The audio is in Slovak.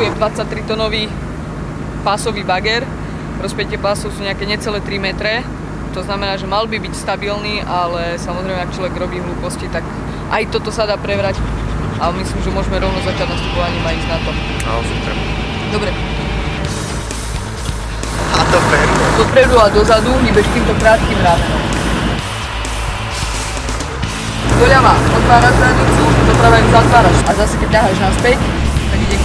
je 23 tonový pásový bager. Rozpätie pásov sú nejaké necelé 3 metre. To znamená, že mal by byť stabilný, ale samozrejme, ak človek robí hlúposti, tak aj toto sa dá prevrať. Ale myslím, že môžeme rovno začať nastupovaním a ísť na to. No, super. Dobre. A dopredu. Dopredu a dozadu hýbeš týmto krátkým rámenom. Doľava otváraš bránicu, doprava ju zatváraš. A zase keď ťaháš naspäť, tak ide k